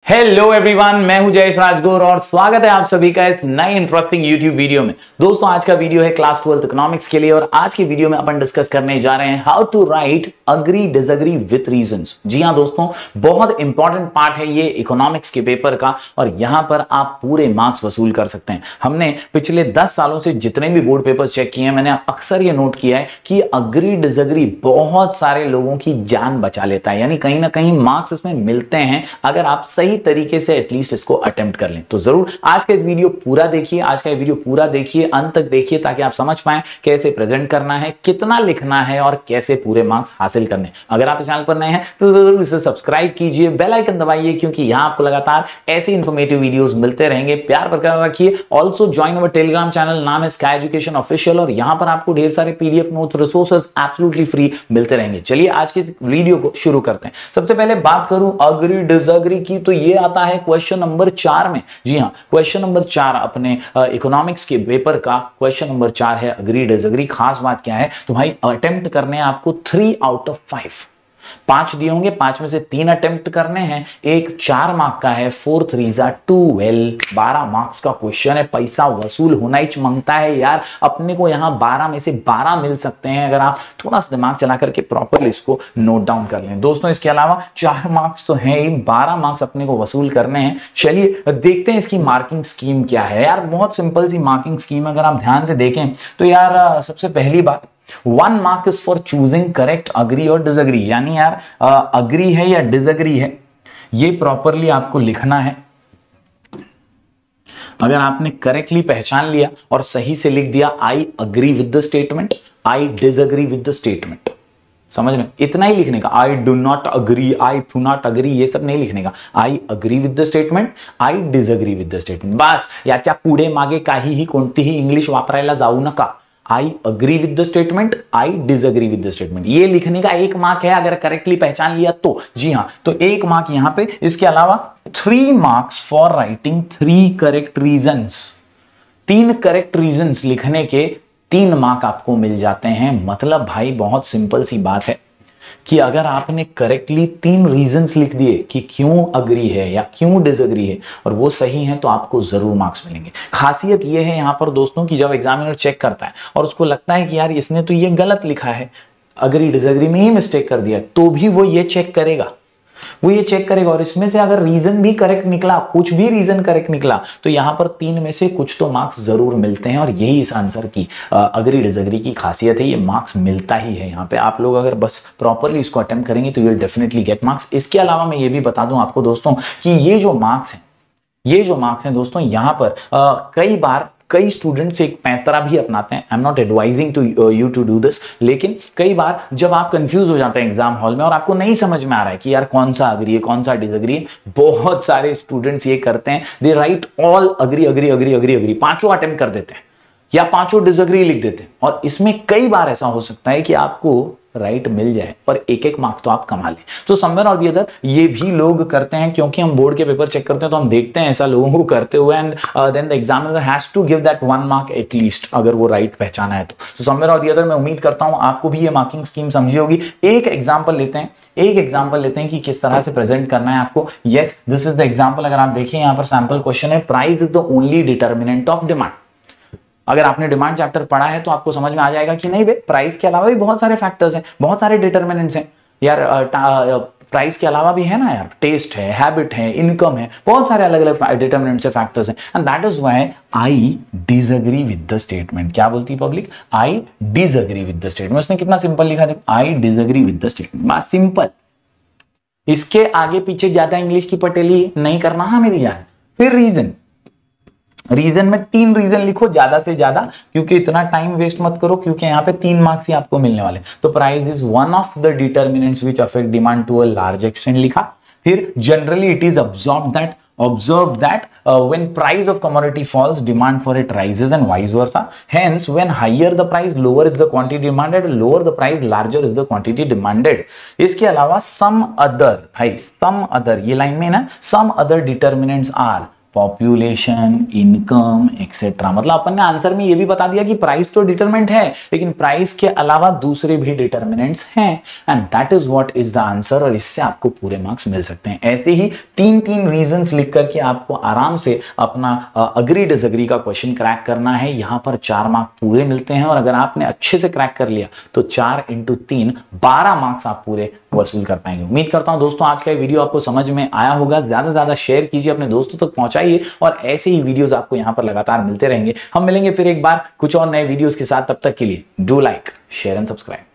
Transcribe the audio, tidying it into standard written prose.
Hello everyone, मैं हूं जयेश राजगौर और स्वागत है आप सभी का इस नए इंटरेस्टिंग यूट्यूब वीडियो में। दोस्तों, आज का वीडियो है क्लास 12th इकोनॉमिक्स के लिए और आज के वीडियो में अपन डिस्कस करने जा रहे हैं how to write agree disagree with reasons. जी हां दोस्तों, बहुत इंपॉर्टेंट पार्ट है ये इकोनॉमिक्स के पेपर का और यहां पर आप पूरे मार्क्स वसूल कर सकते हैं। हमने पिछले 10 सालों से जितने भी बोर्ड पेपर्स चेक किए हैं, मैंने अक्सर ये नोट किया है कि अग्री डिसएग्री बहुत सारे लोगों की जान बचा लेता है, यानी कहीं ना कहीं मार्क्स उसमें मिलते हैं अगर आप सही तरीके से एटलीस्ट इसको अटेम्प्ट कर लें। तो जरूर आज का वीडियो पूरा देखिए, अंत तक देखिए ताकि आप समझ पाएं कैसे प्रेजेंट करना है, कितना लिखना है और कैसे पूरे मार्क्स हासिल करने। अगर आप इस चैनल पर नए हैं तो जरूर इसे सब्सक्राइब कीजिए, बेल आइकन दबाइए क्योंकि यहां आपको लगातार ऐसे इंफॉर्मेटिव वीडियोस मिलते रहेंगे। प्यार बरकरार रखिए। Also join our Telegram channel, नाम है स्काई एजुकेशन ऑफिशियल और यहां पर आपको ढेर सारे PDF notes, resources absolutely free मिलते रहेंगे। चलिए आज के वीडियो को शुरू करते हैं। सबसे पहले बात करूं अग्री डिसएग्री की, तो ये आता है क्वेश्चन नंबर 4 में। जी हां, क्वेश्चन नंबर 4 अपने इकोनॉमिक्स के पेपर का क्वेश्चन नंबर 4 है अग्री डिसएग्री। खास बात क्या है तो भाई अटेम्प्ट करने हैं आपको 3 आउट ऑफ 5। 5 दिए होंगे, 5 में से 3 अटेम्प्ट करने हैं। एक 4 मार्क का है, 4 3 12, 12 मार्क्स का क्वेश्चन है। पैसा वसूल होना ही मांगता है यार। अपने को यहां 12 में से 12 मिल सकते हैं अगर आप थोड़ा सा दिमाग चला करके प्रॉपरली इसको नोट डाउन कर लें। दोस्तों, इसके अलावा 4 मार्क्स तो है ही, 12 मार्क्स अपने को वसूल करने हैं। चलिए देखते हैं इसकी मार्किंग स्कीम क्या है। यार बहुत सिंपल सी मार्किंग स्कीम, अगर आप ध्यान से देखें तो यार सबसे पहली बात, 1 mark is for choosing correct agree और डिसएग्री, यानी यार अग्री है या डिसएग्री है ये प्रॉपरली आपको लिखना है। अगर आपने करेक्टली पहचान लिया और सही से लिख दिया I agree with the statement, I disagree with the statement, समझ में इतना ही लिखने का। I do not agree, I do not agree, ये सब नहीं लिखने का। I agree with the statement, I disagree with the statement, बस। याच्या पुढे मागे काहीही कोणतीही इंग्लिश वापरायला जाऊ नका। I agree with the statement, I disagree with the statement, ये लिखने का 1 मार्क है अगर करेक्टली पहचान लिया तो। जी हां, तो 1 मार्क यहां पे। इसके अलावा 3 marks for writing 3 correct reasons. 3 correct reasons लिखने के 3 मार्क आपको मिल जाते हैं। मतलब भाई बहुत सिंपल सी बात है कि अगर आपने करेक्टली 3 रीजंस लिख दिए कि क्यों अग्री है या क्यों डिसएग्री है और वो सही है तो आपको जरूर मार्क्स मिलेंगे। खासियत ये है यहां पर दोस्तों कि जब एग्जामिनर चेक करता है और उसको लगता है कि यार इसने तो ये गलत लिखा है, अग्री डिसएग्री में ही मिस्टेक कर दिया, तो भी वो ये चेक करेगा, और इसमें से अगर रीजन भी करेक्ट निकला, कुछ भी रीजन करेक्ट निकला, तो यहां पर 3 में से कुछ तो मार्क्स जरूर मिलते हैं और यही इस आंसर की अग्री डिसएग्री की खासियत है। ये मार्क्स मिलता ही है यहाँ पे। आप लोग अगर बस प्रॉपरली इसको अटेम्प्ट करेंगे तो यू डेफिनेटली गेट मार्क्स। इसके अलावा मैं ये भी बता दूं आपको दोस्तों कि ये जो मार्क्स हैं दोस्तों, यहां पर कई बार कई स्टूडेंट्स एक पैंतरा भी अपनाते हैं। I am not advising to you to do this, लेकिन कई बार जब आप कंफ्यूज हो जाते हैं एग्जाम हॉल में और आपको नहीं समझ में आ रहा है कि यार कौन सा अग्री है कौन सा डिसएग्री है, बहुत सारे स्टूडेंट्स ये करते हैं, they write all agree agree agree agree agree, 5 attempt कर देते हैं या 5 डिसएग्री लिख देते हैं। और इसमें कई बार ऐसा हो सकता है कि आपको राइट मिल जाए और 1-1 मार्क्स तो आप कमा लें। तो समवेयर और द अदर ये भी लोग करते हैं, क्योंकि हम बोर्ड के पेपर चेक करते हैं तो हम देखते हैं ऐसा लोगों को करते हुए, and then the examiner has to give that 1 mark at least, अगर वो राइट पहचाना है तो समवेयर और द अदर मैं उम्मीद करता हूं आपको भी ये मार्किंग स्कीम समझी होगी। एक एग्जाम्पल लेते हैं कि किस तरह से प्रेजेंट करना है आपको। Yes, this is the example. अगर आप देखिए यहाँ पर सैंपल क्वेश्चन है, price is the only determinant of demand. अगर आपने डिमांड चैप्टर पढ़ा है तो आपको समझ में आ जाएगा कि नहीं भाई, प्राइस के अलावा भी बहुत सारे फैक्टर्स हैं, बहुत सारे डिटर्मिनेंट्स हैं यार। प्राइस के अलावा भी है ना यार, टेस्ट है, हैबिट है, इनकम है, बहुत सारे अलग अलग डिटर्मिनेंट्स, फैक्टर्स हैं। And that is why I disagree with the statement. क्या बोलती है public? I disagree with the statement. उसने कितना सिंपल लिखा, देखो, I disagree with the statement, बस सिंपल। इसके आगे पीछे ज्यादा इंग्लिश की पटेली नहीं करना है मेरी जान। फिर रीजन में 3 रीजन लिखो ज्यादा से ज्यादा, क्योंकि इतना टाइम वेस्ट मत करो, क्योंकि यहाँ पे 3 मार्क्स ही आपको मिलने वाले। तो price is one of the determinants which affect demand to a large extent लिखा। फिर generally it is observed that when price of commodity falls, demand for it rises and vice versa. Hence, when higher the price, lower is the quantity demanded, lower the price, larger is the quantity demanded. इसके अलावा some other, ये line में ना, some other determinants are population, income etcetera. मतलब अपन ने answer में ये भी बता दिया कि प्राइस तो डिटरमिनेंट है, लेकिन प्राइस के अलावा दूसरे भी डिटरमिनेंट्स हैं, and that is what is the answer. और इससे आपको पूरे मार्क्स मिल सकते हैं। ऐसे ही तीन तीन रीजंस लिख करके आपको आराम से अपना अग्री डिसएग्री का क्वेश्चन क्रैक करना है। यहां पर 4 मार्क पूरे मिलते हैं, और अगर आपने अच्छे से क्रैक कर लिया तो 4 × 3 12 मार्क्स आप पूरे वसूल कर पाएंगे। उम्मीद करता हूं दोस्तों आज का वीडियो आपको समझ में आया होगा। ज्यादा से ज्यादा शेयर कीजिए, अपने दोस्तों तक पहुंचाइए, और ऐसे ही वीडियोस आपको यहां पर लगातार मिलते रहेंगे। हम मिलेंगे फिर एक बार कुछ और नए वीडियोस के साथ। तब तक के लिए do like, share and subscribe.